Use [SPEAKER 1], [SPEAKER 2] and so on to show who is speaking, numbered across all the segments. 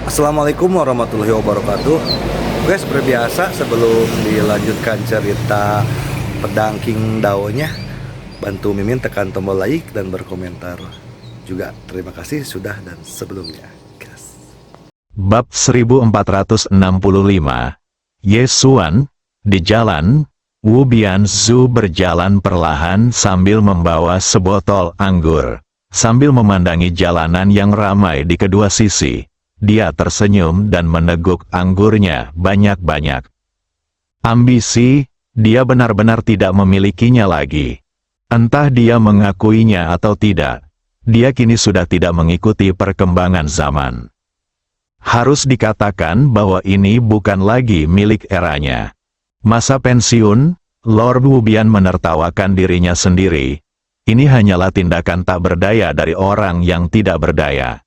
[SPEAKER 1] Assalamualaikum warahmatullahi wabarakatuh. Oke, seperti biasa sebelum dilanjutkan cerita pedang King Dao-nya, bantu Mimin tekan tombol like dan berkomentar. Juga terima kasih sudah dan sebelumnya. Gas.
[SPEAKER 2] Bab 1465. Ye Xuan, di jalan, Wu Bianzu berjalan perlahan sambil membawa sebotol anggur. Sambil memandangi jalanan yang ramai di kedua sisi, dia tersenyum dan meneguk anggurnya banyak-banyak. Ambisi, dia benar-benar tidak memilikinya lagi. Entah dia mengakuinya atau tidak, dia kini sudah tidak mengikuti perkembangan zaman. Harus dikatakan bahwa ini bukan lagi milik eranya. Masa pensiun, Lord Wubian menertawakan dirinya sendiri. Ini hanyalah tindakan tak berdaya dari orang yang tidak berdaya.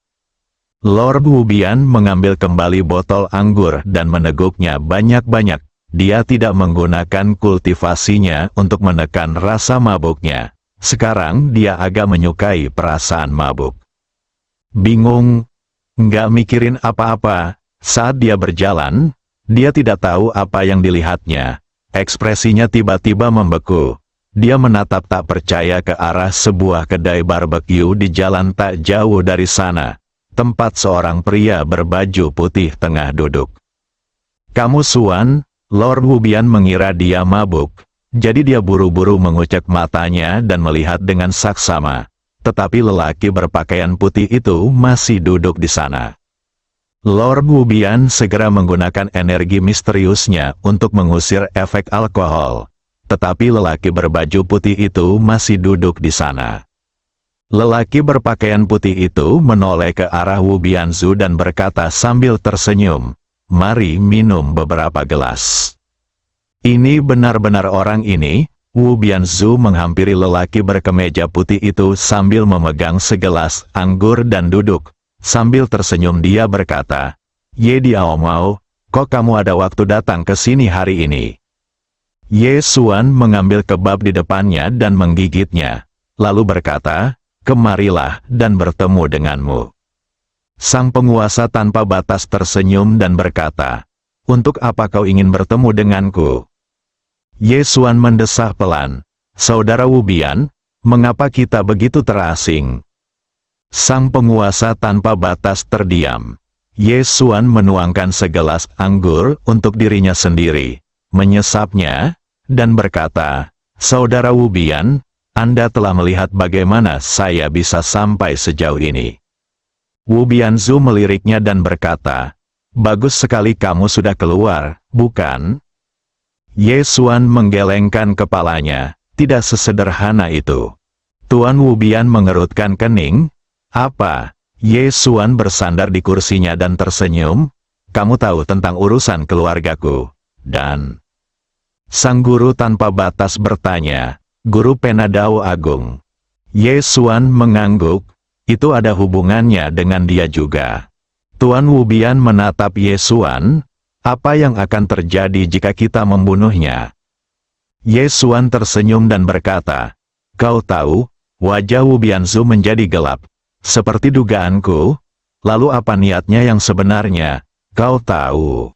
[SPEAKER 2] Lord Wubian mengambil kembali botol anggur dan meneguknya banyak-banyak. Dia tidak menggunakan kultivasinya untuk menekan rasa mabuknya. Sekarang dia agak menyukai perasaan mabuk. Bingung, nggak mikirin apa-apa. Saat dia berjalan, dia tidak tahu apa yang dilihatnya. Ekspresinya tiba-tiba membeku. Dia menatap tak percaya ke arah sebuah kedai barbeque di jalan tak jauh dari sana. Tempat seorang pria berbaju putih tengah duduk. "Kamu Xuan?" Lord Wubian mengira dia mabuk. Jadi dia buru-buru mengucek matanya dan melihat dengan saksama. Tetapi lelaki berpakaian putih itu masih duduk di sana. Lord Wubian segera menggunakan energi misteriusnya untuk mengusir efek alkohol. Tetapi lelaki berbaju putih itu masih duduk di sana. Lelaki berpakaian putih itu menoleh ke arah Wu Bianzu dan berkata sambil tersenyum, "Mari minum beberapa gelas." Ini benar-benar orang ini. Wu Bianzu menghampiri lelaki berkemeja putih itu sambil memegang segelas anggur dan duduk. Sambil tersenyum dia berkata, "Ye Diaomao, kok kamu ada waktu datang ke sini hari ini?" Ye Xuan mengambil kebab di depannya dan menggigitnya, lalu berkata, "Kemarilah dan bertemu denganmu." Sang penguasa tanpa batas tersenyum dan berkata, "Untuk apa kau ingin bertemu denganku?" Ye Xuan mendesah pelan, "Saudara Wubian, mengapa kita begitu terasing?" Sang penguasa tanpa batas terdiam. Ye Xuan menuangkan segelas anggur untuk dirinya sendiri, menyesapnya, dan berkata, "Saudara Wubian, Anda telah melihat bagaimana saya bisa sampai sejauh ini." Wu Bianzu meliriknya dan berkata, "Bagus sekali kamu sudah keluar, bukan?" Ye Xuan menggelengkan kepalanya, "Tidak sesederhana itu." Tuan Wu Bian mengerutkan kening. "Apa?" Ye Xuan bersandar di kursinya dan tersenyum, "Kamu tahu tentang urusan keluargaku." Dan sang guru tanpa batas bertanya, "Guru Penadao Agung." Ye Xuan mengangguk, "Itu ada hubungannya dengan dia juga." Tuan Wubian menatap Ye Xuan, "Apa yang akan terjadi jika kita membunuhnya?" Ye Xuan tersenyum dan berkata, "Kau tahu?" Wajah Wu Bianzu menjadi gelap. "Seperti dugaanku. Lalu apa niatnya yang sebenarnya? Kau tahu?"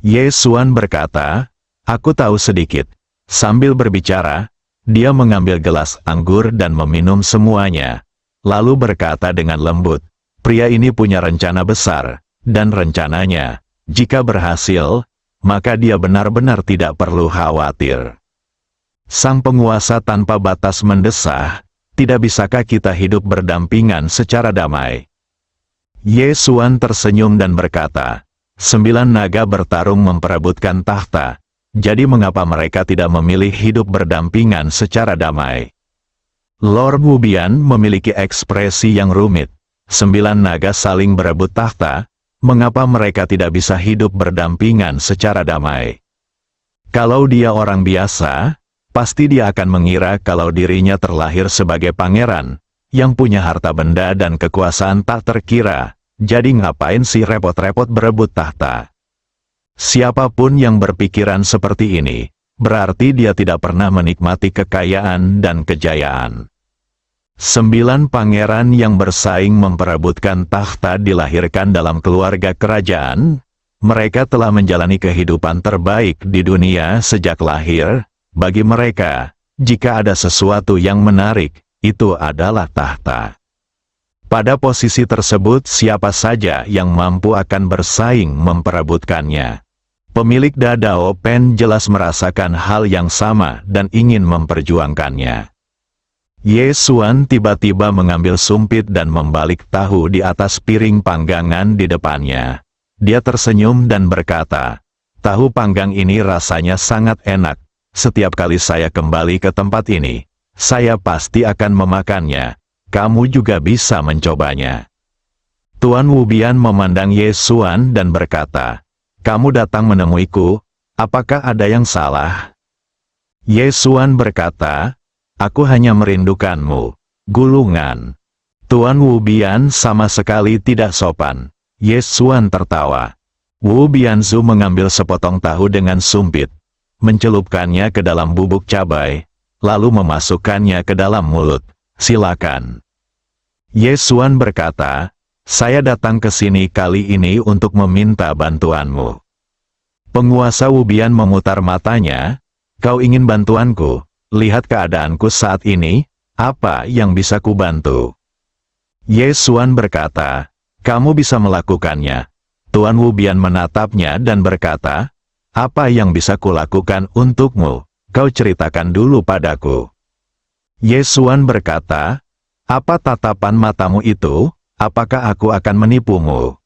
[SPEAKER 2] Ye Xuan berkata, "Aku tahu sedikit." Sambil berbicara, dia mengambil gelas anggur dan meminum semuanya. Lalu berkata dengan lembut, "Pria ini punya rencana besar, dan rencananya, jika berhasil, maka dia benar-benar tidak perlu khawatir." Sang penguasa tanpa batas mendesah, "Tidak bisakah kita hidup berdampingan secara damai?" Ye Xuan tersenyum dan berkata, "9 naga bertarung memperebutkan tahta. Jadi mengapa mereka tidak memilih hidup berdampingan secara damai?" Lord Wubian memiliki ekspresi yang rumit. 9 naga saling berebut tahta, mengapa mereka tidak bisa hidup berdampingan secara damai? Kalau dia orang biasa, pasti dia akan mengira kalau dirinya terlahir sebagai pangeran, yang punya harta benda dan kekuasaan tak terkira, jadi ngapain sih repot-repot berebut tahta? Siapapun yang berpikiran seperti ini, berarti dia tidak pernah menikmati kekayaan dan kejayaan. 9 pangeran yang bersaing memperebutkan takhta dilahirkan dalam keluarga kerajaan. Mereka telah menjalani kehidupan terbaik di dunia sejak lahir. Bagi mereka, jika ada sesuatu yang menarik, itu adalah takhta. Pada posisi tersebut, siapa saja yang mampu akan bersaing memperebutkannya. Pemilik Dadao Pen jelas merasakan hal yang sama dan ingin memperjuangkannya. Ye Xuan tiba-tiba mengambil sumpit dan membalik tahu di atas piring panggangan di depannya. Dia tersenyum dan berkata, "Tahu panggang ini rasanya sangat enak. Setiap kali saya kembali ke tempat ini, saya pasti akan memakannya. Kamu juga bisa mencobanya." Tuan Wu Bian memandang Ye Xuan dan berkata, "Kamu datang menemuiku, apakah ada yang salah?" Ye Xuan berkata, "Aku hanya merindukanmu." Gulungan. Tuan Wu Bian sama sekali tidak sopan. Ye Xuan tertawa. Wu Bianzu mengambil sepotong tahu dengan sumpit, mencelupkannya ke dalam bubuk cabai, lalu memasukkannya ke dalam mulut. "Silakan." Ye Xuan berkata, "Saya datang ke sini kali ini untuk meminta bantuanmu." Penguasa Wu Bian memutar matanya. "Kau ingin bantuanku? Lihat keadaanku saat ini, apa yang bisa kubantu?" Ye Xuan berkata, "Kamu bisa melakukannya." Tuan Wu Bian menatapnya dan berkata, "Apa yang bisa kulakukan untukmu? Kau ceritakan dulu padaku." Ye Xuan berkata, "Apa tatapan matamu itu? Apakah aku akan menipumu?"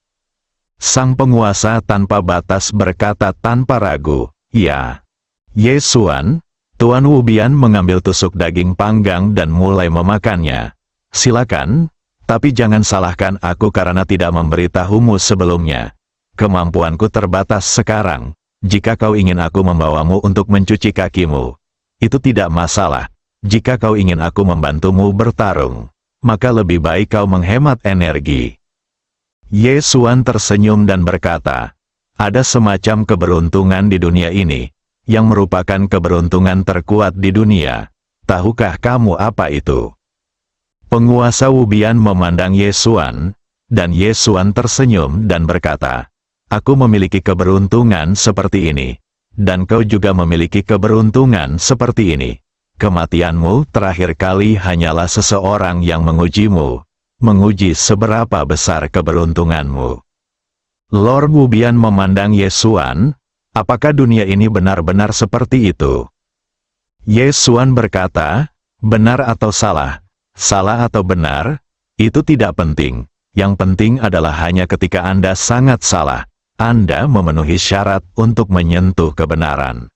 [SPEAKER 2] Sang penguasa tanpa batas berkata tanpa ragu, "Ya." Ye Xuan, Tuan Wu Bian mengambil tusuk daging panggang dan mulai memakannya. "Silakan, tapi jangan salahkan aku karena tidak memberitahumu sebelumnya. Kemampuanku terbatas sekarang. Jika kau ingin aku membawamu untuk mencuci kakimu, itu tidak masalah. Jika kau ingin aku membantumu bertarung, maka lebih baik kau menghemat energi." Ye Xuan tersenyum dan berkata, "Ada semacam keberuntungan di dunia ini, yang merupakan keberuntungan terkuat di dunia. Tahukah kamu apa itu?" Penguasa Wu Bian memandang Ye Xuan, dan Ye Xuan tersenyum dan berkata, "Aku memiliki keberuntungan seperti ini, dan kau juga memiliki keberuntungan seperti ini. Kematianmu terakhir kali hanyalah seseorang yang mengujimu, menguji seberapa besar keberuntunganmu." Lord Wu Bian memandang Ye Xuan. "Apakah dunia ini benar-benar seperti itu?" Ye Xuan berkata, "Benar atau salah, salah atau benar, itu tidak penting. Yang penting adalah hanya ketika Anda sangat salah, Anda memenuhi syarat untuk menyentuh kebenaran."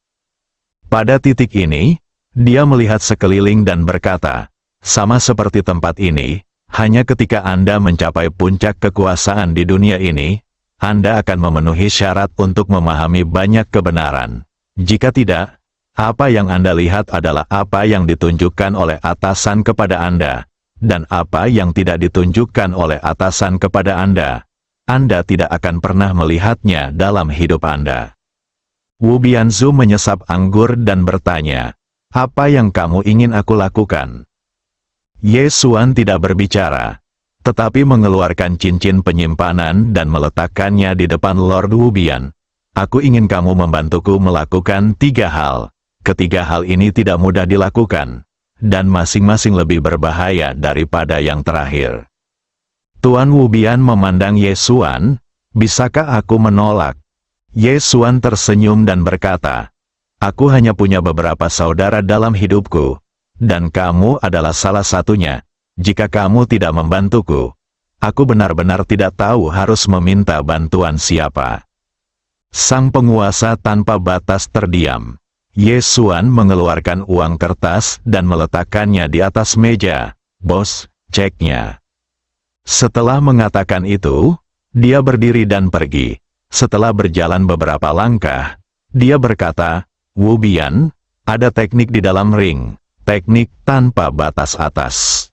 [SPEAKER 2] Pada titik ini, dia melihat sekeliling dan berkata, "Sama seperti tempat ini, hanya ketika Anda mencapai puncak kekuasaan di dunia ini, Anda akan memenuhi syarat untuk memahami banyak kebenaran. Jika tidak, apa yang Anda lihat adalah apa yang ditunjukkan oleh atasan kepada Anda, dan apa yang tidak ditunjukkan oleh atasan kepada Anda. Anda tidak akan pernah melihatnya dalam hidup Anda." Wu Bianzu menyesap anggur dan bertanya, "Apa yang kamu ingin aku lakukan?" Ye Xuan tidak berbicara, tetapi mengeluarkan cincin penyimpanan dan meletakkannya di depan Lord Wu Bian. "Aku ingin kamu membantuku melakukan 3 hal. Ketiga hal ini tidak mudah dilakukan, dan masing-masing lebih berbahaya daripada yang terakhir." Tuan Wu Bian memandang Ye Xuan, "Bisakah aku menolak?" Ye Xuan tersenyum dan berkata, "Aku hanya punya beberapa saudara dalam hidupku, dan kamu adalah salah satunya. Jika kamu tidak membantuku, aku benar-benar tidak tahu harus meminta bantuan siapa." Sang penguasa tanpa batas terdiam. Ye Xuan mengeluarkan uang kertas dan meletakkannya di atas meja. "Bos, ceknya." Setelah mengatakan itu, dia berdiri dan pergi. Setelah berjalan beberapa langkah, dia berkata, "Wu Bian, ada teknik di dalam ring, teknik tanpa batas atas."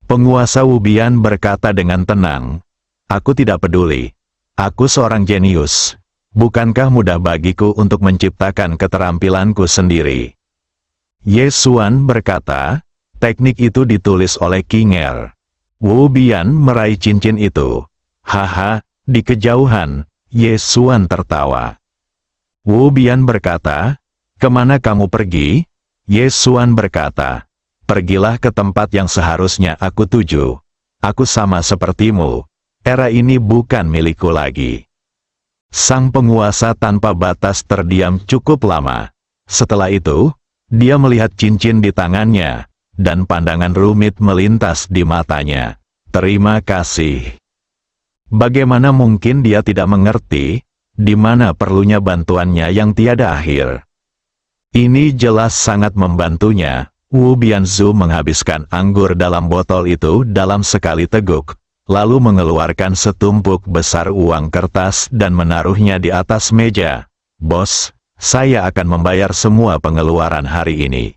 [SPEAKER 2] Penguasa Wu Bian berkata dengan tenang, "Aku tidak peduli. Aku seorang jenius. Bukankah mudah bagiku untuk menciptakan keterampilanku sendiri?" Ye Xuan berkata, Teknik itu ditulis oleh King Er. Wu Bian meraih cincin itu. Haha, di kejauhan, Ye Xuan tertawa. Wu Bian berkata, "Kemana kamu pergi?" Ye Xuan berkata, "Pergilah ke tempat yang seharusnya aku tuju. Aku sama sepertimu. Era ini bukan milikku lagi." Sang penguasa tanpa batas terdiam cukup lama. Setelah itu, dia melihat cincin di tangannya, dan pandangan rumit melintas di matanya. Terima kasih. Bagaimana mungkin dia tidak mengerti, di mana perlunya bantuannya yang tiada akhir. Ini jelas sangat membantunya. Wu Bianzu menghabiskan anggur dalam botol itu dalam sekali teguk, lalu mengeluarkan setumpuk besar uang kertas dan menaruhnya di atas meja. "Bos, saya akan membayar semua pengeluaran hari ini."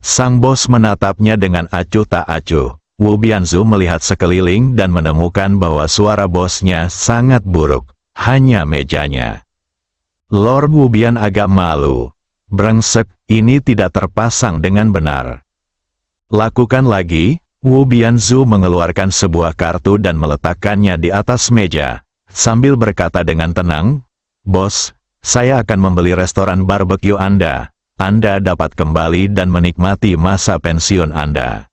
[SPEAKER 2] Sang bos menatapnya dengan acuh tak acuh. Wu Bianzu melihat sekeliling dan menemukan bahwa suara bosnya sangat buruk, hanya mejanya. Lord Wu Bian agak malu. "Brengsek, ini tidak terpasang dengan benar." "Lakukan lagi." Wu Bianzu mengeluarkan sebuah kartu dan meletakkannya di atas meja, sambil berkata dengan tenang, "Bos, saya akan membeli restoran barbeque Anda. Anda dapat kembali dan menikmati masa pensiun Anda."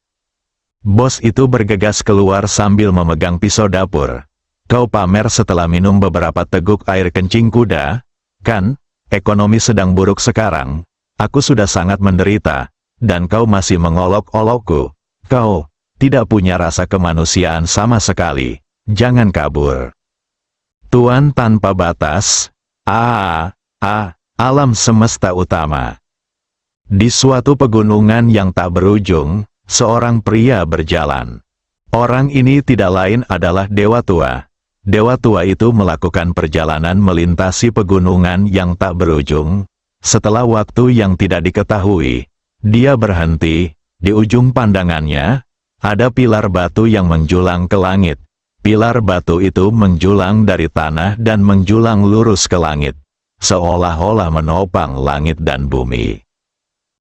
[SPEAKER 2] Bos itu bergegas keluar sambil memegang pisau dapur. "Kau pamer setelah minum beberapa teguk air kencing kuda, kan? Ekonomi sedang buruk sekarang. Aku sudah sangat menderita, dan kau masih mengolok-olokku. Kau tidak punya rasa kemanusiaan sama sekali. Jangan kabur." Tuan tanpa batas. Alam semesta utama. Di suatu pegunungan yang tak berujung, seorang pria berjalan. Orang ini tidak lain adalah Dewa Tua. Dewa Tua itu melakukan perjalanan melintasi pegunungan yang tak berujung. Setelah waktu yang tidak diketahui, dia berhenti. Di ujung pandangannya, ada pilar batu yang menjulang ke langit. Pilar batu itu menjulang dari tanah dan menjulang lurus ke langit, seolah-olah menopang langit dan bumi.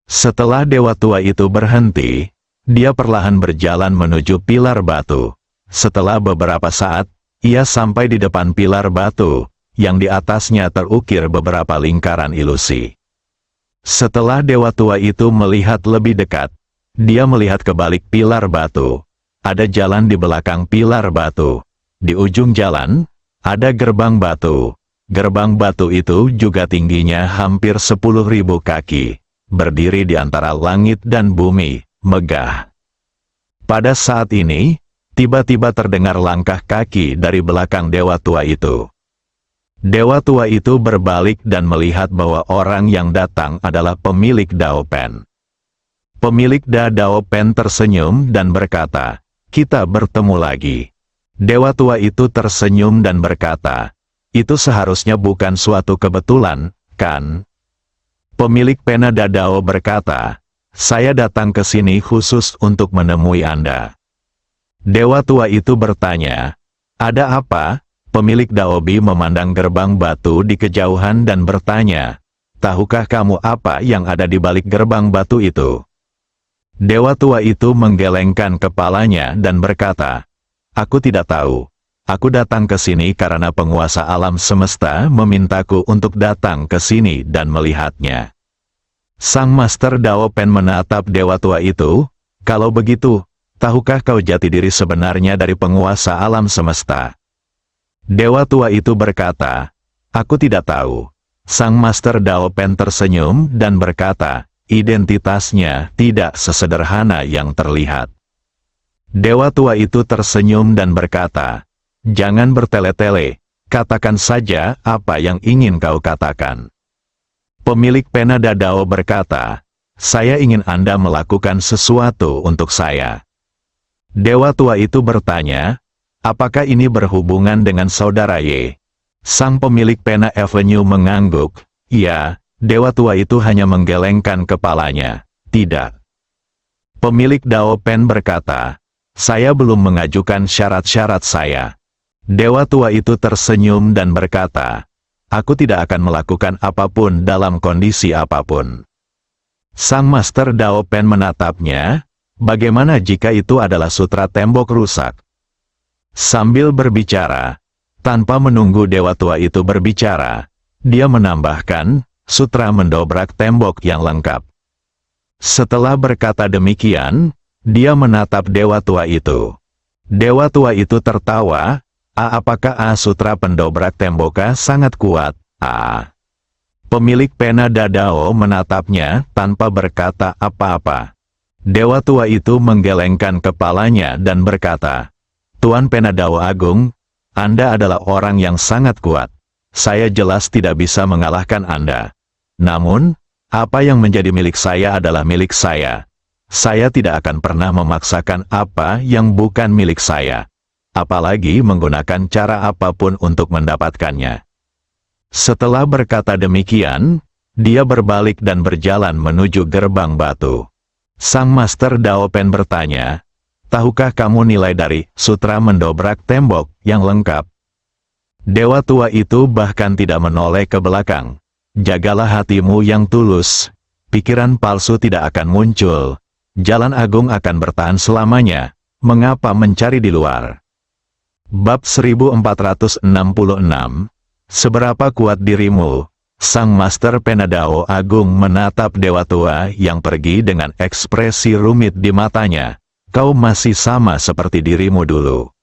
[SPEAKER 2] Setelah Dewa Tua itu berhenti, dia perlahan berjalan menuju pilar batu. Setelah beberapa saat, ia sampai di depan pilar batu, yang di atasnya terukir beberapa lingkaran ilusi. Setelah Dewa Tua itu melihat lebih dekat, dia melihat ke balik pilar batu. Ada jalan di belakang pilar batu. Di ujung jalan, ada gerbang batu. Gerbang batu itu juga tingginya hampir 10.000 kaki. Berdiri di antara langit dan bumi, megah. Pada saat ini, tiba-tiba terdengar langkah kaki dari belakang Dewa Tua itu. Dewa Tua itu berbalik dan melihat bahwa orang yang datang adalah pemilik Dao Pen. Pemilik Dao Pen tersenyum dan berkata, "Kita bertemu lagi." Dewa Tua itu tersenyum dan berkata, "Itu seharusnya bukan suatu kebetulan, kan?" Pemilik pena Dao berkata, "Saya datang ke sini khusus untuk menemui Anda." Dewa Tua itu bertanya, "Ada apa?" Pemilik Daobi memandang gerbang batu di kejauhan dan bertanya, "Tahukah kamu apa yang ada di balik gerbang batu itu?" Dewa Tua itu menggelengkan kepalanya dan berkata, "Aku tidak tahu. Aku datang ke sini karena penguasa alam semesta memintaku untuk datang ke sini dan melihatnya." Sang Master Dao Pen menatap Dewa Tua itu, "Kalau begitu, tahukah kau jati diri sebenarnya dari penguasa alam semesta?" Dewa Tua itu berkata, "Aku tidak tahu." Sang Master Dao Pen tersenyum dan berkata, "Identitasnya tidak sesederhana yang terlihat." Dewa Tua itu tersenyum dan berkata, "Jangan bertele-tele, katakan saja apa yang ingin kau katakan." Pemilik pena Dao berkata, "Saya ingin Anda melakukan sesuatu untuk saya." Dewa Tua itu bertanya, "Apakah ini berhubungan dengan saudara Ye?" Sang pemilik pena Avenue mengangguk, "Ya." Dewa Tua itu hanya menggelengkan kepalanya, "Tidak." Pemilik Dao Pen berkata, "Saya belum mengajukan syarat-syarat saya." Dewa Tua itu tersenyum dan berkata, "Aku tidak akan melakukan apapun dalam kondisi apapun." Sang Master Dao Pen menatapnya, Bagaimana jika itu adalah sutra tembok rusak? Sambil berbicara, tanpa menunggu dewa tua itu berbicara, dia menambahkan, sutra mendobrak tembok yang lengkap. Setelah berkata demikian, dia menatap dewa tua itu. Dewa tua itu tertawa, apakah sutra pendobrak temboknya sangat kuat? Pemilik pena Dadao menatapnya tanpa berkata apa-apa. Dewa tua itu menggelengkan kepalanya dan berkata, Tuan Penadao Agung, Anda adalah orang yang sangat kuat. Saya jelas tidak bisa mengalahkan Anda. Namun, apa yang menjadi milik saya adalah milik saya. Saya tidak akan pernah memaksakan apa yang bukan milik saya. Apalagi menggunakan cara apapun untuk mendapatkannya. Setelah berkata demikian, dia berbalik dan berjalan menuju gerbang batu. Sang Master Dao Pen bertanya, tahukah kamu nilai dari sutra mendobrak tembok yang lengkap? Dewa tua itu bahkan tidak menoleh ke belakang. Jagalah hatimu yang tulus. Pikiran palsu tidak akan muncul. Jalan agung akan bertahan selamanya. Mengapa mencari di luar? Bab 1466. Seberapa kuat dirimu? Sang Master Penadao Agung menatap dewa tua yang pergi dengan ekspresi rumit di matanya. Kau masih sama seperti dirimu dulu.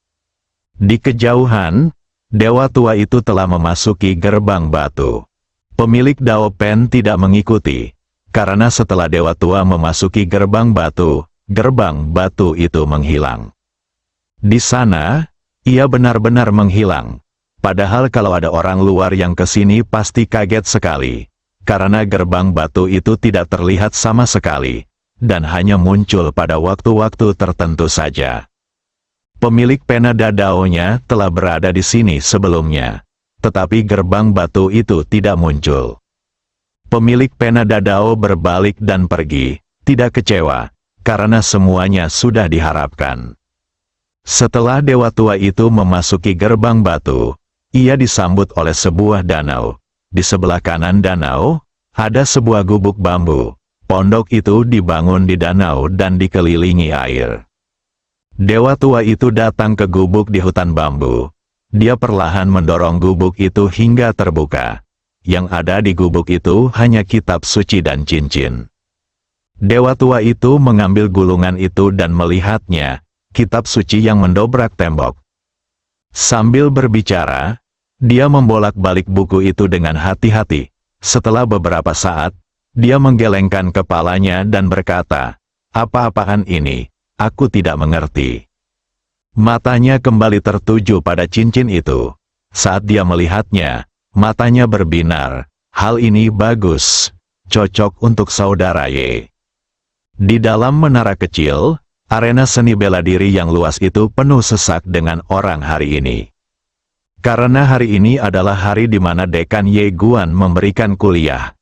[SPEAKER 2] Di kejauhan, dewa tua itu telah memasuki gerbang batu. Pemilik Dao Pen tidak mengikuti, karena setelah dewa tua memasuki gerbang batu itu menghilang. Di sana, ia benar-benar menghilang. Padahal kalau ada orang luar yang ke sini pasti kaget sekali, karena gerbang batu itu tidak terlihat sama sekali, dan hanya muncul pada waktu-waktu tertentu saja. Pemilik pena Dadao-nya telah berada di sini sebelumnya, tetapi gerbang batu itu tidak muncul. Pemilik pena Dadao berbalik dan pergi, tidak kecewa, karena semuanya sudah diharapkan. Setelah dewa tua itu memasuki gerbang batu, ia disambut oleh sebuah danau. Di sebelah kanan danau, ada sebuah gubuk bambu. Pondok itu dibangun di danau dan dikelilingi air. Dewa tua itu datang ke gubuk di hutan bambu. Dia perlahan mendorong gubuk itu hingga terbuka. Yang ada di gubuk itu hanya kitab suci dan cincin. Dewa tua itu mengambil gulungan itu dan melihatnya, kitab suci yang mendobrak tembok. Sambil berbicara, dia membolak-balik buku itu dengan hati-hati. Setelah beberapa saat, dia menggelengkan kepalanya dan berkata, apa-apaan ini? Aku tidak mengerti. Matanya kembali tertuju pada cincin itu. Saat dia melihatnya, matanya berbinar. Hal ini bagus, cocok untuk saudara Ye. Di dalam menara kecil, arena seni bela diri yang luas itu penuh sesak dengan orang hari ini. Karena hari ini adalah hari di mana Dekan Ye Guan memberikan kuliah.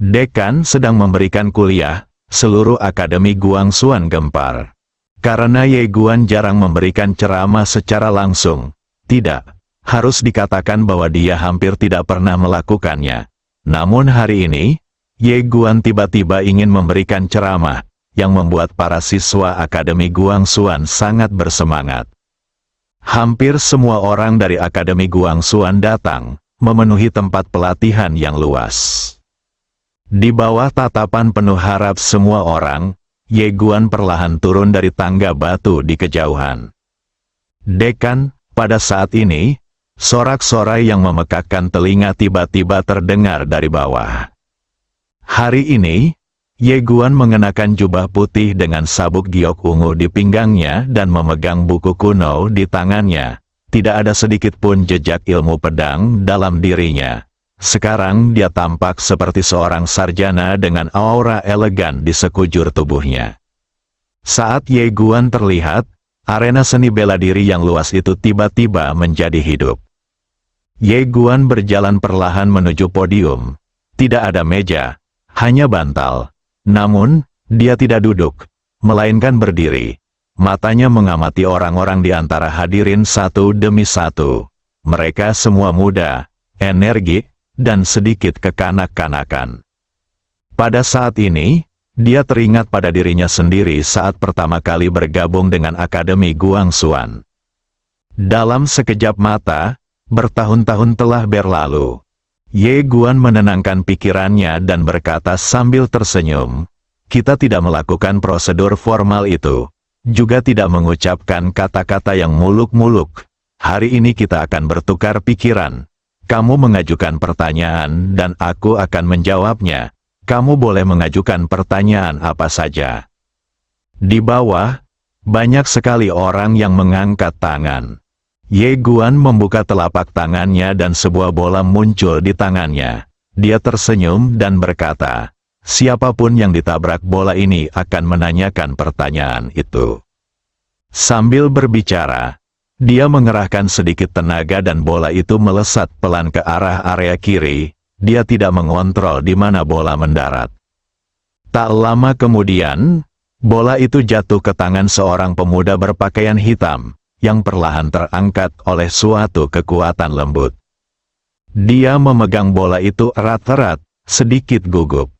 [SPEAKER 2] Dekan sedang memberikan kuliah, seluruh Akademi Guangxuan gempar. Karena Ye Guan jarang memberikan ceramah secara langsung. Tidak, harus dikatakan bahwa dia hampir tidak pernah melakukannya. Namun hari ini, Ye Guan tiba-tiba ingin memberikan ceramah, yang membuat para siswa Akademi Guangxuan sangat bersemangat. Hampir semua orang dari Akademi Guangxuan datang, memenuhi tempat pelatihan yang luas. Di bawah tatapan penuh harap semua orang, Ye Guan perlahan turun dari tangga batu di kejauhan. Dekan, pada saat ini, sorak-sorai yang memekakkan telinga tiba-tiba terdengar dari bawah. Hari ini, Ye Guan mengenakan jubah putih dengan sabuk giok ungu di pinggangnya dan memegang buku kuno di tangannya. Tidak ada sedikit pun jejak ilmu pedang dalam dirinya. Sekarang dia tampak seperti seorang sarjana dengan aura elegan di sekujur tubuhnya. Saat Ye Guan terlihat, arena seni bela diri yang luas itu tiba-tiba menjadi hidup. Ye Guan berjalan perlahan menuju podium. Tidak ada meja, hanya bantal. Namun, dia tidak duduk, melainkan berdiri. Matanya mengamati orang-orang di antara hadirin satu demi satu. Mereka semua muda, energik, dan sedikit kekanak-kanakan. Pada saat ini, Dia teringat pada dirinya sendiri saat pertama kali bergabung dengan Akademi Guangxuan. Dalam sekejap mata, bertahun-tahun telah berlalu. Ye Guan menenangkan pikirannya dan berkata sambil tersenyum, "Kita tidak melakukan prosedur formal itu, juga tidak mengucapkan kata-kata yang muluk-muluk. Hari ini kita akan bertukar pikiran. Kamu mengajukan pertanyaan dan aku akan menjawabnya. Kamu boleh mengajukan pertanyaan apa saja." Di bawah, banyak sekali orang yang mengangkat tangan. Ye Guan membuka telapak tangannya dan sebuah bola muncul di tangannya. Dia tersenyum dan berkata, "Siapapun yang ditabrak bola ini akan menanyakan pertanyaan itu." Sambil berbicara, dia mengerahkan sedikit tenaga dan bola itu melesat pelan ke arah area kiri. Dia tidak mengontrol di mana bola mendarat. Tak lama kemudian, bola itu jatuh ke tangan seorang pemuda berpakaian hitam, yang perlahan terangkat oleh suatu kekuatan lembut. Dia memegang bola itu erat-erat, sedikit gugup.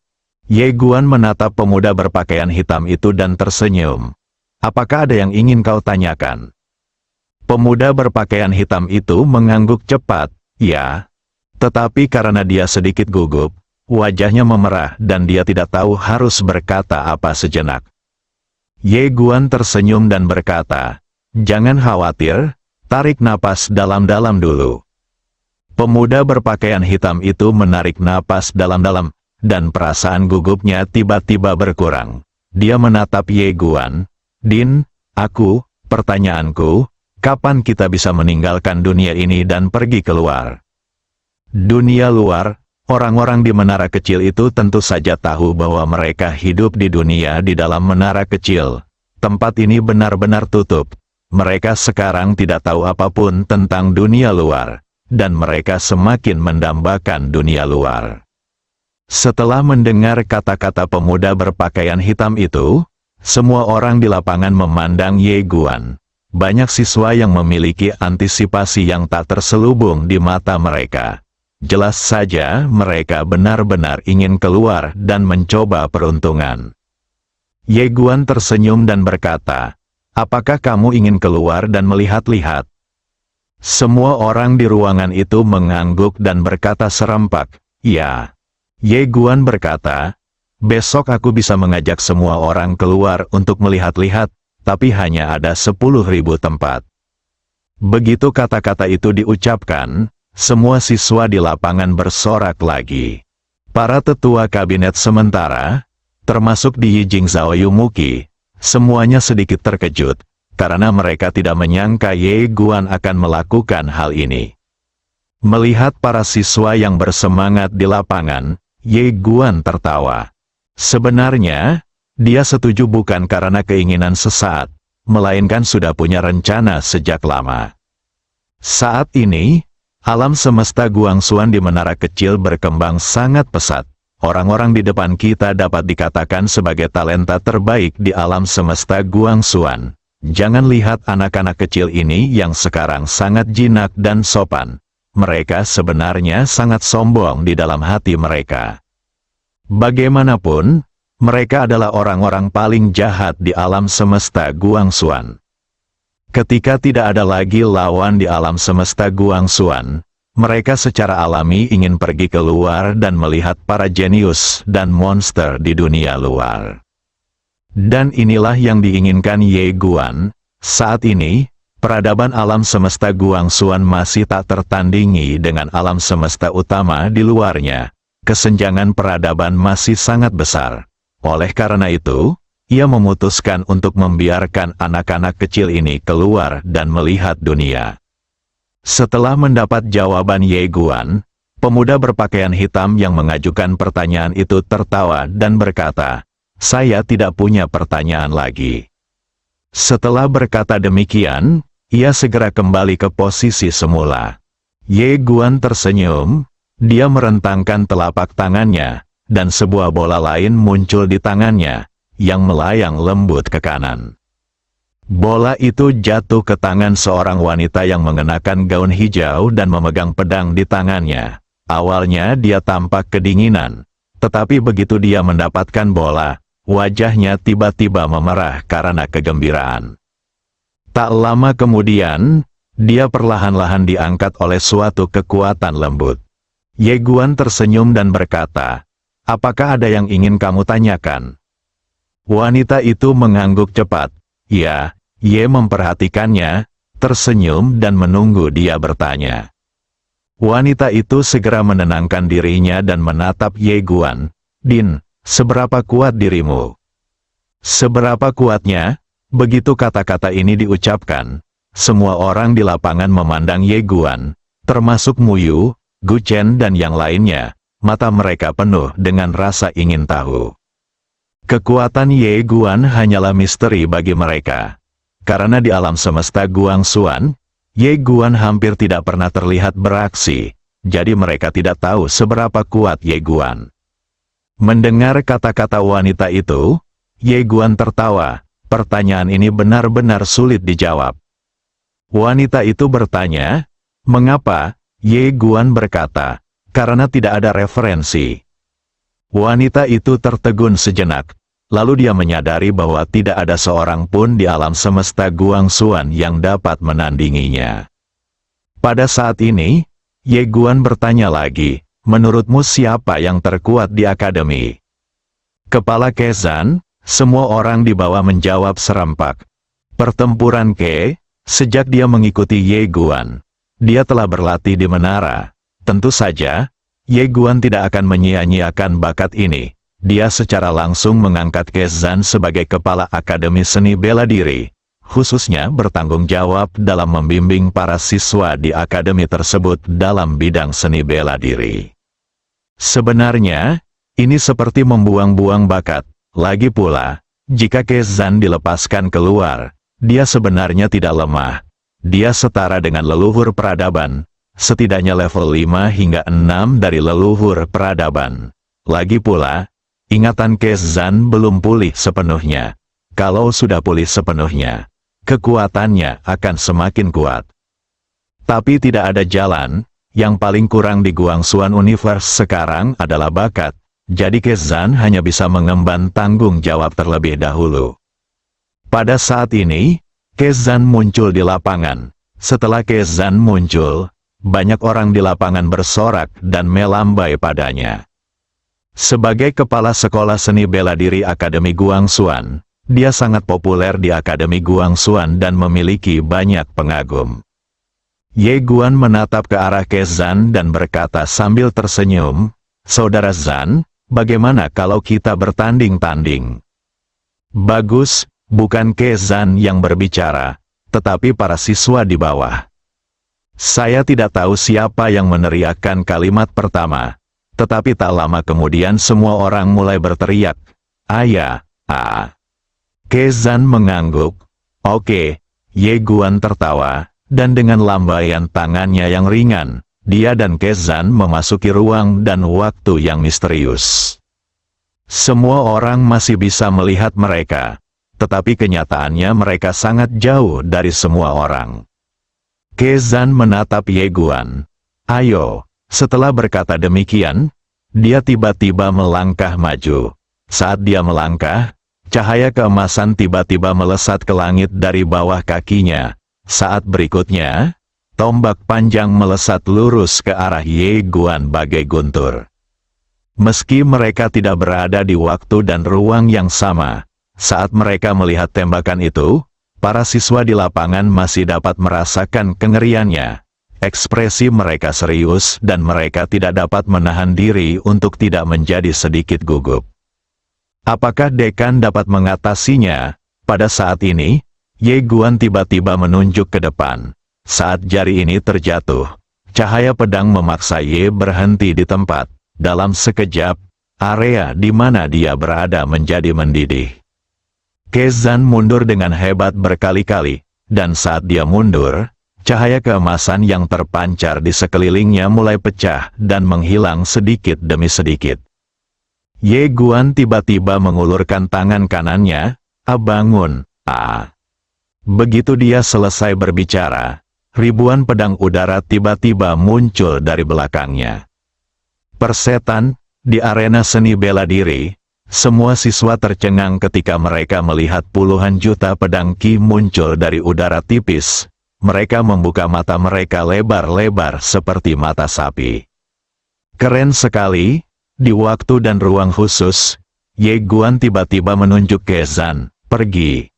[SPEAKER 2] Ye Guan menatap pemuda berpakaian hitam itu dan tersenyum. "Apakah ada yang ingin kau tanyakan?" Pemuda berpakaian hitam itu mengangguk cepat, "Ya." Tetapi karena dia sedikit gugup, wajahnya memerah dan dia tidak tahu harus berkata apa sejenak. Ye Guan tersenyum dan berkata, "Jangan khawatir, tarik napas dalam-dalam dulu." Pemuda berpakaian hitam itu menarik napas dalam-dalam, dan perasaan gugupnya tiba-tiba berkurang. Dia menatap Ye Guan. "Din, pertanyaanku, kapan kita bisa meninggalkan dunia ini dan pergi keluar?" Dunia luar, orang-orang di menara kecil itu tentu saja tahu bahwa mereka hidup di dunia di dalam menara kecil. Tempat ini benar-benar tutup. Mereka sekarang tidak tahu apapun tentang dunia luar, dan mereka semakin mendambakan dunia luar. Setelah mendengar kata-kata pemuda berpakaian hitam itu, semua orang di lapangan memandang Ye Guan. Banyak siswa yang memiliki antisipasi yang tak terselubung di mata mereka. Jelas saja mereka benar-benar ingin keluar dan mencoba peruntungan. Ye Guan tersenyum dan berkata, "Apakah kamu ingin keluar dan melihat-lihat?" Semua orang di ruangan itu mengangguk dan berkata serempak, "Ya." Ye Guan berkata, "Besok aku bisa mengajak semua orang keluar untuk melihat-lihat, tapi hanya ada 10.000 tempat." Begitu kata-kata itu diucapkan, semua siswa di lapangan bersorak lagi. Para tetua kabinet sementara, termasuk di Yijing Zhao Yumuki, semuanya sedikit terkejut, karena mereka tidak menyangka Ye Guan akan melakukan hal ini. Melihat para siswa yang bersemangat di lapangan, Ye Guan tertawa. Sebenarnya, dia setuju bukan karena keinginan sesaat, melainkan sudah punya rencana sejak lama. Saat ini, alam semesta Guangxuan di menara kecil berkembang sangat pesat. Orang-orang di depan kita dapat dikatakan sebagai talenta terbaik di alam semesta Guangxuan. Jangan lihat anak-anak kecil ini yang sekarang sangat jinak dan sopan. Mereka sebenarnya sangat sombong di dalam hati mereka. Bagaimanapun, mereka adalah orang-orang paling jahat di alam semesta Guangxuan. Ketika tidak ada lagi lawan di alam semesta Guangxuan, mereka secara alami ingin pergi keluar dan melihat para jenius dan monster di dunia luar. Dan inilah yang diinginkan Ye Guan. Saat ini, peradaban alam semesta Guangxuan masih tak tertandingi dengan alam semesta utama di luarnya. Kesenjangan peradaban masih sangat besar. Oleh karena itu, ia memutuskan untuk membiarkan anak-anak kecil ini keluar dan melihat dunia. Setelah mendapat jawaban Ye Guan, pemuda berpakaian hitam yang mengajukan pertanyaan itu tertawa dan berkata, "Saya tidak punya pertanyaan lagi." Setelah berkata demikian, ia segera kembali ke posisi semula. Ye Guan tersenyum, dia merentangkan telapak tangannya, dan sebuah bola lain muncul di tangannya, yang melayang lembut ke kanan. Bola itu jatuh ke tangan seorang wanita yang mengenakan gaun hijau dan memegang pedang di tangannya. Awalnya dia tampak kedinginan, tetapi begitu dia mendapatkan bola, wajahnya tiba-tiba memerah karena kegembiraan. Tak lama kemudian, dia perlahan-lahan diangkat oleh suatu kekuatan lembut. Ye Guan tersenyum dan berkata, "Apakah ada yang ingin kamu tanyakan?" Wanita itu mengangguk cepat. Ya, Ye memperhatikannya, tersenyum dan menunggu dia bertanya. Wanita itu segera menenangkan dirinya dan menatap Ye Guan. "Din, seberapa kuat dirimu?" "Seberapa kuatnya?" Begitu kata-kata ini diucapkan, semua orang di lapangan memandang Ye Guan, termasuk Mu Yu, Gu Chen dan yang lainnya. Mata mereka penuh dengan rasa ingin tahu. Kekuatan Ye Guan hanyalah misteri bagi mereka. Karena di alam semesta Guangxuan, Ye Guan hampir tidak pernah terlihat beraksi, jadi mereka tidak tahu seberapa kuat Ye Guan. Mendengar kata-kata wanita itu, Ye Guan tertawa. Pertanyaan ini benar-benar sulit dijawab. Wanita itu bertanya, "Mengapa?" Ye Guan berkata, "Karena tidak ada referensi." Wanita itu tertegun sejenak, lalu dia menyadari bahwa tidak ada seorang pun di alam semesta Guangxuan yang dapat menandinginya. Pada saat ini, Ye Guan bertanya lagi, "Menurutmu siapa yang terkuat di akademi?" Kepala Kezan, semua orang di bawah menjawab serempak. Pertempuran Ke, sejak dia mengikuti Ye Guan, dia telah berlatih di menara. Tentu saja, Ye Guan tidak akan menyia-nyiakan bakat ini. Dia secara langsung mengangkat Kezan sebagai kepala Akademi Seni Bela Diri, khususnya bertanggung jawab dalam membimbing para siswa di akademi tersebut dalam bidang seni bela diri. Sebenarnya, ini seperti membuang-buang bakat. Lagi pula, jika Kezan dilepaskan keluar, dia sebenarnya tidak lemah. Dia setara dengan leluhur peradaban, setidaknya level 5 hingga 6 dari leluhur peradaban. Lagi pula, ingatan Kezan belum pulih sepenuhnya. Kalau sudah pulih sepenuhnya, kekuatannya akan semakin kuat. Tapi tidak ada jalan, yang paling kurang di Guangxuan Universe sekarang adalah bakat. Jadi Kezan hanya bisa mengemban tanggung jawab terlebih dahulu. Pada saat ini, Kezan muncul di lapangan. Setelah Kezan muncul, banyak orang di lapangan bersorak dan melambai padanya. Sebagai kepala sekolah seni bela diri Akademi Guangxuan, dia sangat populer di Akademi Guangxuan dan memiliki banyak pengagum. Ye Guan menatap ke arah Kezan dan berkata sambil tersenyum, "Saudara Zan, bagaimana kalau kita bertanding-tanding?" "Bagus," bukan Kezan yang berbicara, tetapi para siswa di bawah. Saya tidak tahu siapa yang meneriakkan kalimat pertama, tetapi tak lama kemudian semua orang mulai berteriak, "Ayah, ah." Kezan mengangguk. "Oke." Ye Guan tertawa, dan dengan lambaian tangannya yang ringan, dia dan Kezan memasuki ruang dan waktu yang misterius. Semua orang masih bisa melihat mereka, tetapi kenyataannya mereka sangat jauh dari semua orang. Kezan menatap Ye Guan. "Ayo." Setelah berkata demikian, dia tiba-tiba melangkah maju. Saat dia melangkah, cahaya keemasan tiba-tiba melesat ke langit dari bawah kakinya. Saat berikutnya, tombak panjang melesat lurus ke arah Ye Guan bagai guntur. Meski mereka tidak berada di waktu dan ruang yang sama, saat mereka melihat tembakan itu, para siswa di lapangan masih dapat merasakan kengeriannya. Ekspresi mereka serius dan mereka tidak dapat menahan diri untuk tidak menjadi sedikit gugup. Apakah dekan dapat mengatasinya? Pada saat ini, Ye Guan tiba-tiba menunjuk ke depan. Saat jari ini terjatuh, cahaya pedang memaksa Ye berhenti di tempat. Dalam sekejap, area di mana dia berada menjadi mendidih. Kezan mundur dengan hebat berkali-kali, dan saat dia mundur, cahaya keemasan yang terpancar di sekelilingnya mulai pecah dan menghilang sedikit demi sedikit. Ye Guan tiba-tiba mengulurkan tangan kanannya, "Bangun, ah." Begitu dia selesai berbicara, ribuan pedang udara tiba-tiba muncul dari belakangnya. Persetan, di arena seni bela diri, Semua siswa tercengang ketika mereka melihat puluhan juta pedang Ki muncul dari udara tipis. Mereka membuka mata mereka lebar-lebar seperti mata sapi. Keren sekali. Di waktu dan ruang khusus, Ye Guan tiba-tiba menunjuk ke Zan, pergi.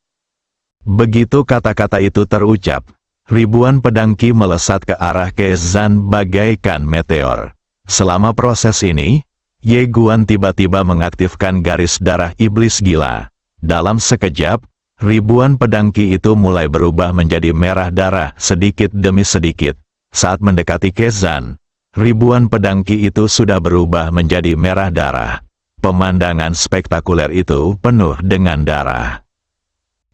[SPEAKER 2] Begitu kata-kata itu terucap, ribuan pedang Ki melesat ke arah Ke Zan bagaikan meteor. Selama proses ini, Ye Guan tiba-tiba mengaktifkan garis darah iblis gila. Dalam sekejap, ribuan pedang Ki itu mulai berubah menjadi merah darah sedikit demi sedikit. Saat mendekati Ke Zan, ribuan pedang Ki itu sudah berubah menjadi merah darah. Pemandangan spektakuler itu penuh dengan darah.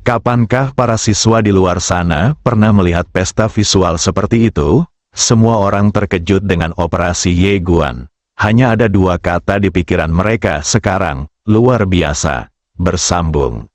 [SPEAKER 2] Kapankah para siswa di luar sana pernah melihat pesta visual seperti itu? Semua orang terkejut dengan operasi Ye Guan. Hanya ada dua kata di pikiran mereka sekarang, luar biasa, bersambung.